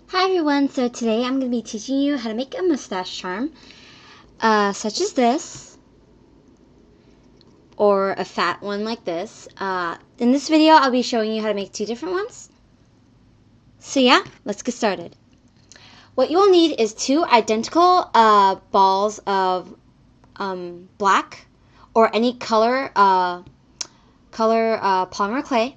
Hi everyone, so today I'm going to be teaching you how to make a mustache charm, such as this, or a fat one like this. In this video I'll be showing you how to make two different ones. So yeah, let's get started. What you will need is two identical balls of black or any color polymer clay.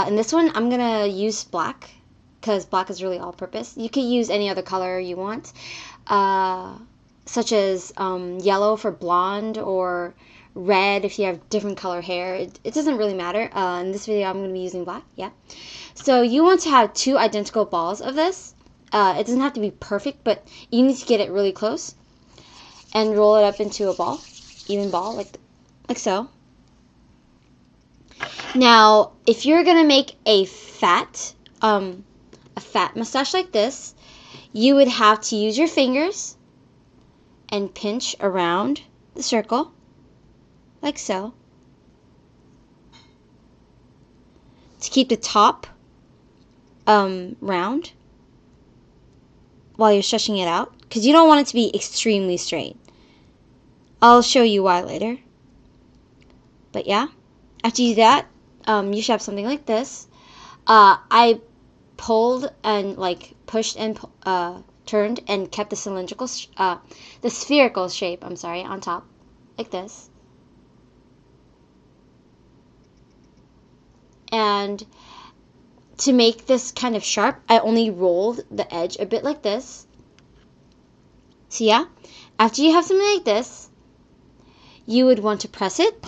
In this one I'm going to use black, because black is really all-purpose. You could use any other color you want, such as yellow for blonde or red if you have different color hair. It doesn't really matter. In this video, I'm going to be using black. Yeah. So you want to have two identical balls of this. It doesn't have to be perfect, but you need to get it really close and roll it up into a ball, even ball, like so. Now, if you're going to make a fat mustache like this, you would have to use your fingers and pinch around the circle, like so, to keep the top round while you're stretching it out, because you don't want it to be extremely straight. I'll show you why later. But yeah, after you do that, you should have something like this. I pulled and pushed and turned and kept the spherical shape, on top, like this. And to make this kind of sharp, I only rolled the edge a bit like this. So yeah, after you have something like this, you would want to press it.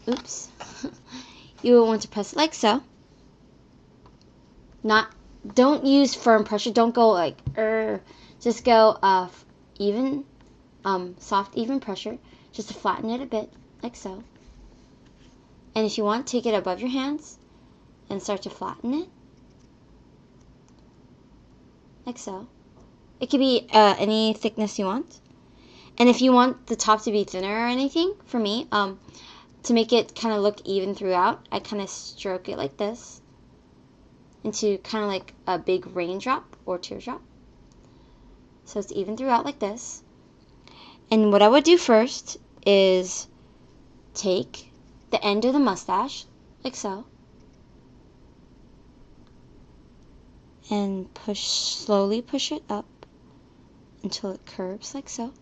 Oops. You would want to press it like so. Don't use firm pressure. Don't go like, just go even, soft, even pressure, just to flatten it a bit, like so. And if you want, take it above your hands and start to flatten it, like so. It could be any thickness you want. And if you want the top to be thinner or anything, for me, to make it kind of look even throughout, I kind of stroke it like this into kind of like a big raindrop or teardrop. So it's even throughout like this. And what I would do first is take the end of the mustache, like so, and slowly push it up until it curves like so.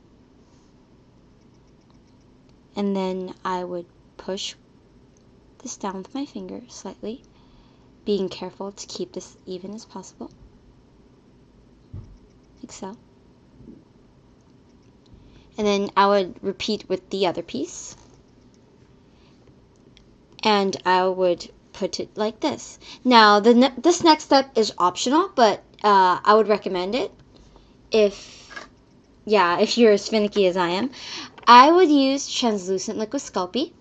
And then I would push this down with my finger slightly, being careful to keep this even as possible, like so. And then I would repeat with the other piece, and I would put it like this. Now, this next step is optional, but I would recommend it if you're as finicky as I am. I would use translucent liquid Sculpey,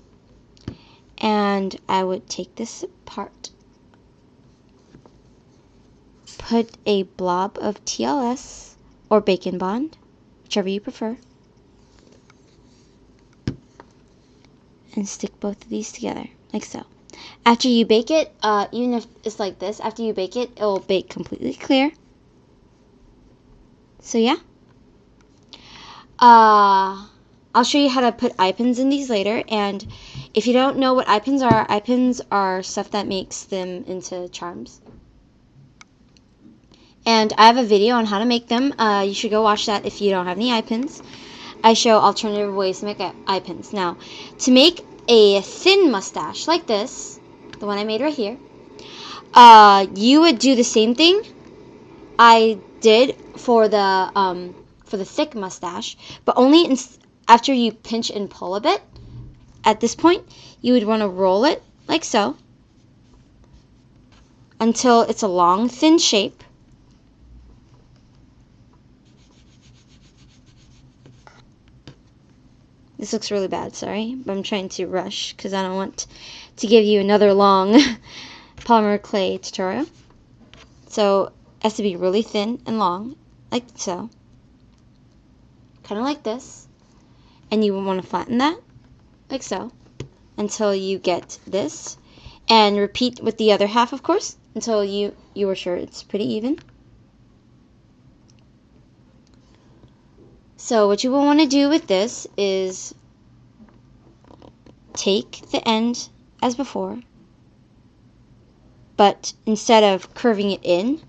and I would take this apart, put a blob of TLS or Bacon Bond, whichever you prefer, and stick both of these together, like so. After you bake it, even if it's like this, after you bake it, it will bake completely clear. So yeah. I'll show you how to put eye pins in these later, and if you don't know what eye pins are stuff that makes them into charms. And I have a video on how to make them. You should go watch that if you don't have any eye pins. I show alternative ways to make eye pins. Now, to make a thin mustache like this, the one I made right here, you would do the same thing I did for the thick mustache, but only after you pinch and pull a bit. At this point, you would want to roll it like so until it's a long, thin shape. This looks really bad, sorry, but I'm trying to rush because I don't want to give you another long polymer clay tutorial. So it has to be really thin and long, like so. Kind of like this. And you want to flatten that, like so, until you get this. And repeat with the other half, of course, until you are sure it's pretty even. So what you will want to do with this is take the end as before, but instead of curving it in,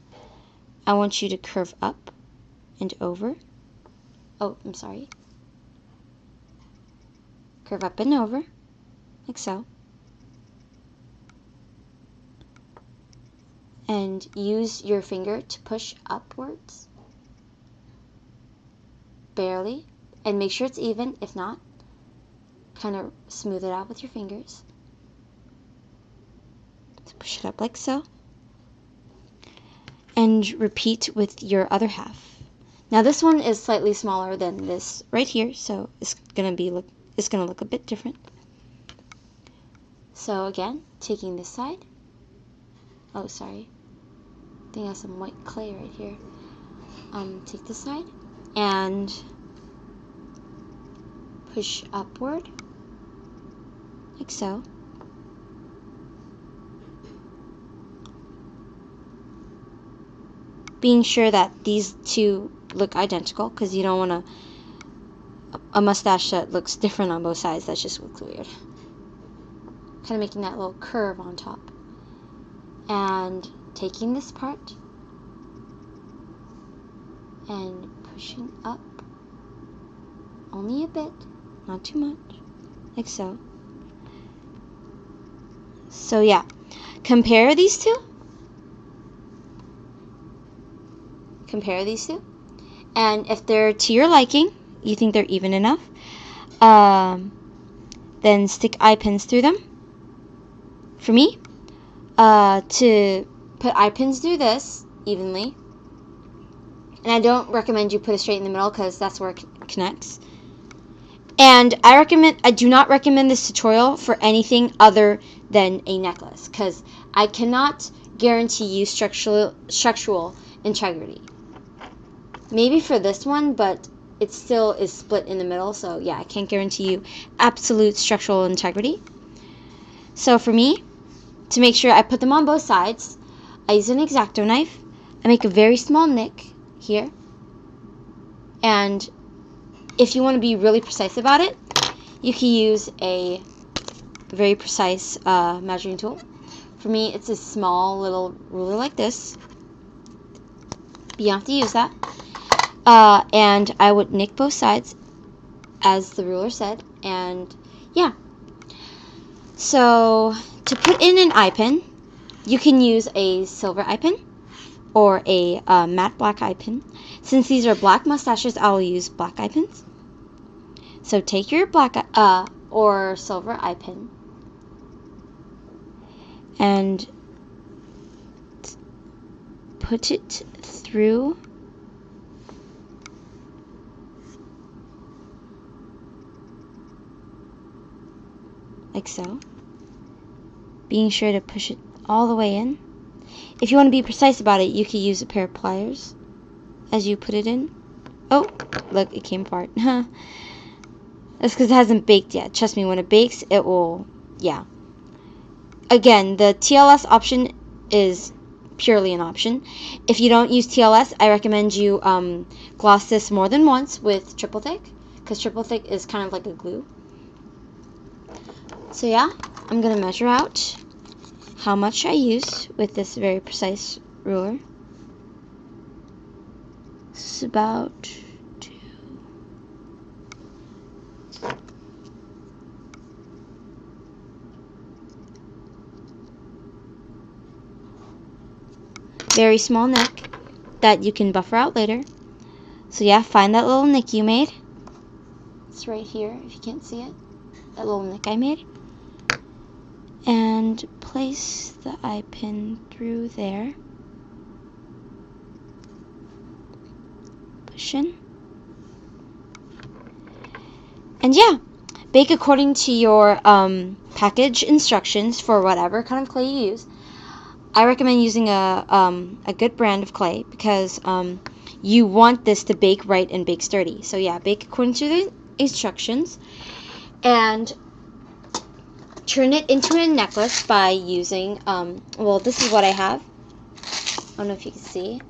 I want you to curve up and over. Oh, I'm sorry. Curve up and over, like so. And use your finger to push upwards, barely, and make sure it's even. If not, kind of smooth it out with your fingers. So push it up like so. And repeat with your other half. Now this one is slightly smaller than this right here, so it's gonna look a bit different. So again, taking this side. Oh, sorry. I think I have some white clay right here. Take this side and push upward, like so. Being sure that these two look identical, because you don't want a mustache that looks different on both sides. That just looks weird. Kind of making that little curve on top. And taking this part and pushing up only a bit, not too much, like so. So yeah, compare these two. Compare these two. And if they're to your liking, you think they're even enough, then stick eye pins through them. For me, to put eye pins through this evenly, and I don't recommend you put it straight in the middle because that's where it connects. And I do not recommend this tutorial for anything other than a necklace, because I cannot guarantee you structural integrity. Maybe for this one, but it still is split in the middle, so yeah, I can't guarantee you absolute structural integrity. So for me, to make sure I put them on both sides, I use an X-Acto knife. I make a very small nick here. And if you want to be really precise about it, you can use a very precise measuring tool. For me, it's a small little ruler like this. You don't have to use that. And I would nick both sides, as the ruler said, and yeah. So, to put in an eye pin, you can use a silver eye pin or a matte black eye pin. Since these are black mustaches, I'll use black eye pins. So take your black or silver eye pin and put it through like so, being sure to push it all the way in. If you want to be precise about it, you could use a pair of pliers as you put it in. Oh, look, it came apart. That's because it hasn't baked yet. Trust me, when it bakes, it will, yeah. Again, the TLS option is purely an option. If you don't use TLS, I recommend you gloss this more than once with triple thick, because triple thick is kind of like a glue. So yeah, I'm going to measure out how much I use with this very precise ruler. This is about 2. Very small nick that you can buffer out later. So yeah, find that little nick you made. It's right here if you can't see it. That little nick I made. And place the eye pin through there. Push in. And yeah, bake according to your package instructions for whatever kind of clay you use. I recommend using a good brand of clay because you want this to bake right and bake sturdy. So yeah, bake according to the instructions. And turn it into a necklace by using, well, this is what I have. I don't know if you can see,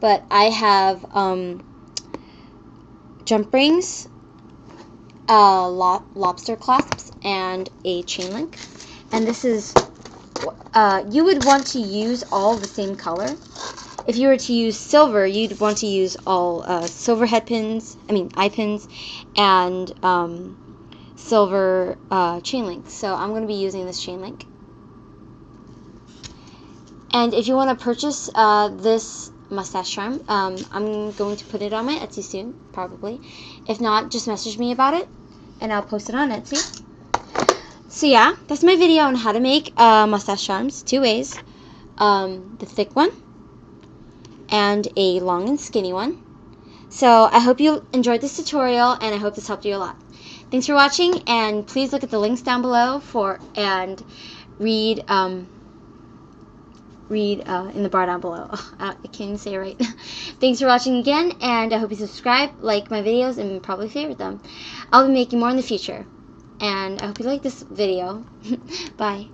but I have jump rings, lobster clasps, and a chain link. And this is, you would want to use all the same color. If you were to use silver, you'd want to use all silver eye pins, and silver chain link. So I'm going to be using this chain link. And if you want to purchase this mustache charm, I'm going to put it on my Etsy soon, probably. If not, just message me about it, and I'll post it on Etsy. So yeah, that's my video on how to make mustache charms. 2 ways. The thick one and a long and skinny one. So I hope you enjoyed this tutorial, and I hope this helped you a lot. Thanks for watching, and please look at the links down below and read in the bar down below. I can't even say it right. Thanks for watching again, and I hope you subscribe, like my videos, and probably favorite them. I'll be making more in the future, and I hope you like this video. Bye.